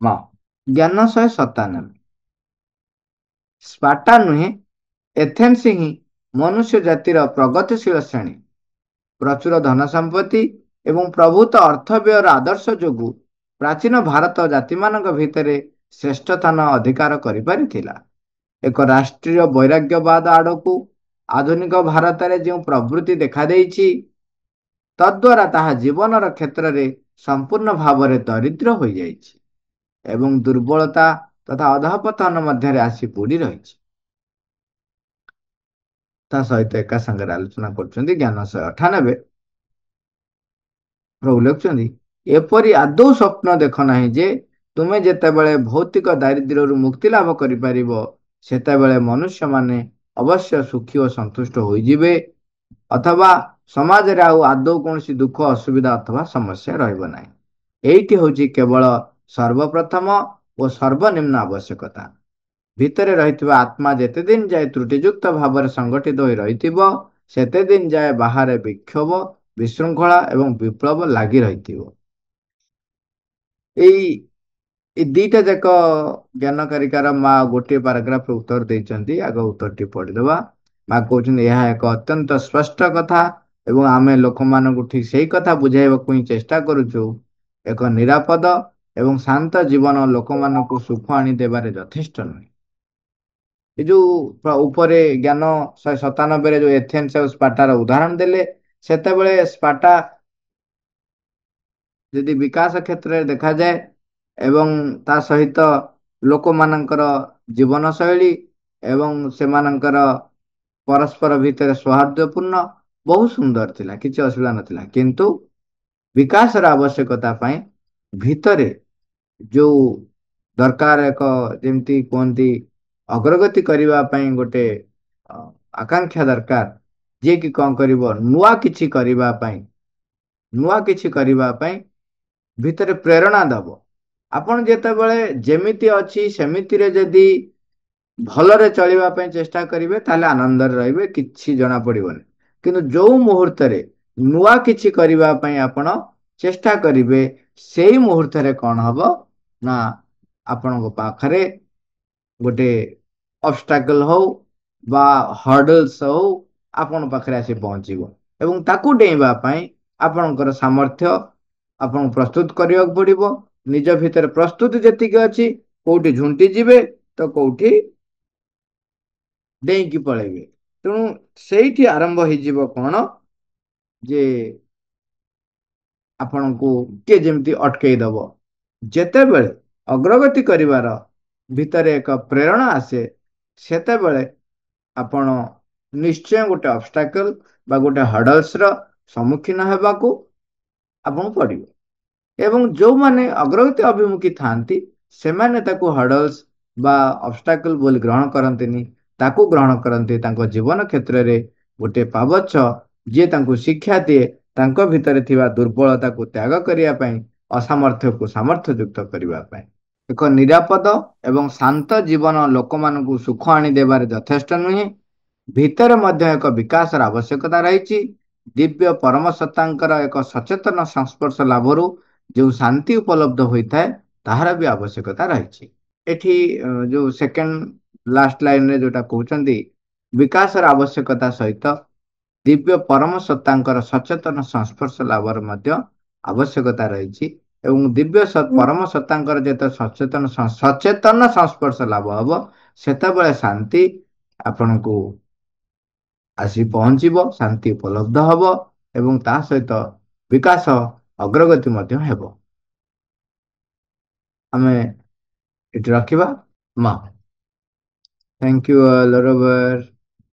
म ଜ୍ଞାନ 197। ସ୍ପାର୍ଟା ନୁହେଁ, ଏଥେନ୍ସ ହିଁ ମନୁଷ୍ୟ ଜାତିର ପ୍ରଗତିଶୀଳ ଶ୍ରେଣୀ। ପ୍ରଚୁର ଧନ ସମ୍ପତ୍ତି ଏବଂ ପ୍ରଭୂତ ଅର୍ଥବ୍ୟୟର ଆଦର୍ଶ ଯୋଗୁଁ ପ୍ରାଚୀନ ଭାରତ ଜାତିମାନଙ୍କ ଭିତରେ ଶ୍ରେଷ୍ଠ ସ୍ଥାନ ଅଧିକାର କରିପାରିଥିଲା। ଏକ ରାଷ୍ଟ୍ରୀୟ ବୈରାଗ୍ୟବାଦ ଆଡ଼କୁ ଆଧୁନିକ ଭାରତରେ ଯେଉଁ ପ୍ରବୃତ୍ତି ଦେଖାଦେଇଛି, ତଦ୍ୱାରା ତାହା ଜୀବନର କ୍ଷେତ୍ରରେ ସମ୍ପୂର୍ଣ୍ଣ ଭାବରେ ଦରିଦ୍ର ହୋଇଯାଇଛି ଏବଂ ଦୁର୍ବଳତା ତଥା ଅଧଃପତନ ମଧ୍ୟରେ ଆସି ବୁଡ଼ି ରହିଛି। ତା ସହିତ ଏକା ସାଙ୍ଗରେ ଆଲୋଚନା କରୁଛନ୍ତି ଜ୍ଞାନ 198। ପ୍ରଭୁ ଲେଖୁଛନ୍ତି, ଏପରି ଆଦୌ ସ୍ୱପ୍ନ ଦେଖ ନାହିଁ ଯେ ତୁମେ ଯେତେବେଳେ ଭୌତିକ ଦାରିଦ୍ର୍ୟରୁ ମୁକ୍ତି ଲାଭ କରିପାରିବ, ସେତେବେଳେ ମନୁଷ୍ୟମାନେ ଅବଶ୍ୟ ସୁଖୀ ଓ ସନ୍ତୁଷ୍ଟ ହୋଇଯିବେ, ଅଥବା ସମାଜରେ ଆଉ ଆଦୌ କୌଣସି ଦୁଃଖ ଅସୁବିଧା ଅଥବା ସମସ୍ୟା ରହିବ ନାହିଁ। ଏଇଟି ହେଉଛି କେବଳ ସର୍ବପ୍ରଥମ ଓ ସର୍ବନିମ୍ନ ଆବଶ୍ୟକତା। ଭିତରେ ରହିଥିବା ଆତ୍ମା ଯେତେ ଦିନ ଯାଏ ତ୍ରୁଟିଯୁକ୍ତ ଭାବରେ ସଂଗଠିତ ହୋଇ ରହିଥିବ, ସେତେ ଦିନ ଯାଏ ବାହାରେ ବିକ୍ଷୋଭ, ବିଶୃଙ୍ଖଳା ଏବଂ ବିପ୍ଳବ ଲାଗି ରହିଥିବ। ଏଇ ଏ ଦିଟା ଯାକ ଜ୍ଞାନକାରିକାର ମା ଗୋଟିଏ ପାରାଗ୍ରାଫରେ ଉତ୍ତର ଦେଇଛନ୍ତି। ଆଗ ଉତ୍ତରଟି ପଢିଦେବା। ମା କହୁଛନ୍ତି, ଏହା ଏକ ଅତ୍ୟନ୍ତ ସ୍ପଷ୍ଟ କଥା ଏବଂ ଆମେ ଲୋକମାନଙ୍କୁ ଠିକ ସେଇ କଥା ବୁଝାଇବାକୁ ହିଁ ଚେଷ୍ଟା କରୁଛୁ। ଏକ ନିରାପଦ ଏବଂ ଶାନ୍ତ ଜୀବନ ଲୋକମାନଙ୍କୁ ସୁଖ ଆଣିଦେବାରେ ଯଥେଷ୍ଟ ନୁହେଁ। ଏ ଯୋଉ ଉପରେ ଜ୍ଞାନ 197ରେ ଯୋଉ ଏଥେନ୍ସ ଆଉ ସ୍ପାର୍ଟାର ଉଦାହରଣ ଦେଲେ, ସେତେବେଳେ ସ୍ପାର୍ଟା ଯଦି ବିକାଶ କ୍ଷେତ୍ରରେ ଦେଖାଯାଏ ଏବଂ ତା ସହିତ ଲୋକମାନଙ୍କର ଜୀବନଶୈଳୀ ଏବଂ ସେମାନଙ୍କର ପରସ୍ପର ଭିତରେ ସୌହାର୍ଦ୍ଦ୍ୟପୂର୍ଣ୍ଣ ବହୁତ ସୁନ୍ଦର ଥିଲା, କିଛି ଅସୁବିଧା ନଥିଲା। କିନ୍ତୁ ବିକାଶର ଆବଶ୍ୟକତା ପାଇଁ ଭିତରେ ଯୋଉ ଦରକାର, ଏକ ଯେମିତି କୁହନ୍ତି ଅଗ୍ରଗତି କରିବା ପାଇଁ ଗୋଟେ ଆକାଂକ୍ଷା ଦରକାର, ଯିଏକି କ'ଣ କରିବ, ନୂଆ କିଛି କରିବା ପାଇଁ ଭିତରେ ପ୍ରେରଣା ଦବ। ଆପଣ ଯେତେବେଳେ ଯେମିତି ଅଛି ସେମିତିରେ ଯଦି ଭଲରେ ଚଳିବା ପାଇଁ ଚେଷ୍ଟା କରିବେ, ତାହେଲେ ଆନନ୍ଦରେ ରହିବେ, କିଛି ଜଣା ପଡିବନି। କିନ୍ତୁ ଯୋଉ ମୁହୂର୍ତ୍ତରେ ନୂଆ କିଛି କରିବା ପାଇଁ ଆପଣ ଚେଷ୍ଟା କରିବେ, ସେଇ ମୁହୂର୍ତ୍ତରେ କ'ଣ ହବ ନା ଆପଣଙ୍କ ପାଖରେ ଗୋଟେ ଅବଷ୍ଟାକଲ ହଉ ବା ହର୍ଡଲ୍ସ ହଉ ଆପଣଙ୍କ ପାଖରେ ଆସି ପହଞ୍ଚିବ ଏବଂ ତାକୁ ଡେଇଁବା ପାଇଁ ଆପଣଙ୍କର ସାମର୍ଥ୍ୟ ଆପଣଙ୍କୁ ପ୍ରସ୍ତୁତ କରିବାକୁ ପଡିବ। ନିଜ ଭିତରେ ପ୍ରସ୍ତୁତି ଯେତିକି ଅଛି, କୋଉଠି ଝୁଣ୍ଟି ଯିବେ ତ କୋଉଠି ଡେଇଁକି ପଳେଇବେ। ତେଣୁ ସେଇଠି ଆରମ୍ଭ ହେଇଯିବ କ'ଣ, ଯେ ଆପଣଙ୍କୁ କିଏ ଯେମିତି ଅଟକେଇ ଦବ। ଯେତେବେଳେ ଅଗ୍ରଗତି କରିବାର ଭିତରେ ଏକ ପ୍ରେରଣା ଆସେ, ସେତେବେଳେ ଆପଣ ନିଶ୍ଚୟ ଗୋଟେ ଅବଷ୍ଟାକଲ ବା ଗୋଟେ ହର୍ଡଲ୍ସର ସମ୍ମୁଖୀନ ହେବାକୁ ଆପଣଙ୍କୁ ପଡିବ। ଏବଂ ଯୋଉମାନେ ଅଗ୍ରଗତି ଅଭିମୁଖୀ ଥାଆନ୍ତି, ସେମାନେ ତାକୁ ହର୍ଡଲ୍ସ ବା ଅବଷ୍ଟାକଲ ବୋଲି ଗ୍ରହଣ କରନ୍ତିନି, ତାକୁ ଗ୍ରହଣ କରନ୍ତି ତାଙ୍କ ଜୀବନ କ୍ଷେତ୍ରରେ ଗୋଟେ ପାବଚ୍ଛ, ଯିଏ ତାଙ୍କୁ ଶିକ୍ଷା ଦିଏ ତାଙ୍କ ଭିତରେ ଥିବା ଦୁର୍ବଳତାକୁ ତ୍ୟାଗ କରିବା ପାଇଁ, ଅସାମର୍ଥ୍ୟକୁ ସାମର୍ଥ୍ୟଯୁକ୍ତ କରିବା ପାଇଁ। ଏକ ନିରାପଦ ଏବଂ ଶାନ୍ତ ଜୀବନ ଲୋକମାନଙ୍କୁ ସୁଖ ଆଣିଦେବାରେ ଯଥେଷ୍ଟ ନୁହେଁ, ଭିତରେ ମଧ୍ୟ ଏକ ବିକାଶର ଆବଶ୍ୟକତା ରହିଛି। ଦିବ୍ୟ ପରମ ସତ୍ତାଙ୍କର ଏକ ସଚେତନ ସଂସ୍ପର୍ଶ ଲାଭରୁ ଯେଉଁ ଶାନ୍ତି ଉପଲବ୍ଧ ହୋଇଥାଏ, ତାହାର ବି ଆବଶ୍ୟକତା ରହିଛି। ଏଠି ଯୋଉ ସେକେଣ୍ଡ ଲାଷ୍ଟ ଲାଇନରେ ଯୋଉଟା କହୁଛନ୍ତି, ବିକାଶର ଆବଶ୍ୟକତା ସହିତ ଦିବ୍ୟ ପରମ ସତ୍ତାଙ୍କର ସଚେତନ ସଂସ୍ପର୍ଶ ଲାଭର ମଧ୍ୟ ଆବଶ୍ୟକତା ରହିଛି ଏବଂ ଦିବ୍ୟ ପରମ ସତ୍ତାଙ୍କର ଯେତେ ସଚେତନ ସଂସ୍ପର୍ଶ ଲାଭ ହବ, ସେତେବେଳେ ଶାନ୍ତି ଆପଣଙ୍କୁ ଆସି ପହଞ୍ଚିବ, ଶାନ୍ତି ଉପଲବ୍ଧ ହବ ଏବଂ ତା ସହିତ ବିକାଶ ଅଗ୍ରଗତି ମଧ୍ୟ ହେବ। ଆମେ ଏଠି ରଖିବା। ମା, ଥ୍ୟାଙ୍କ ୟୁ ଅଲ୍ ଓଭର।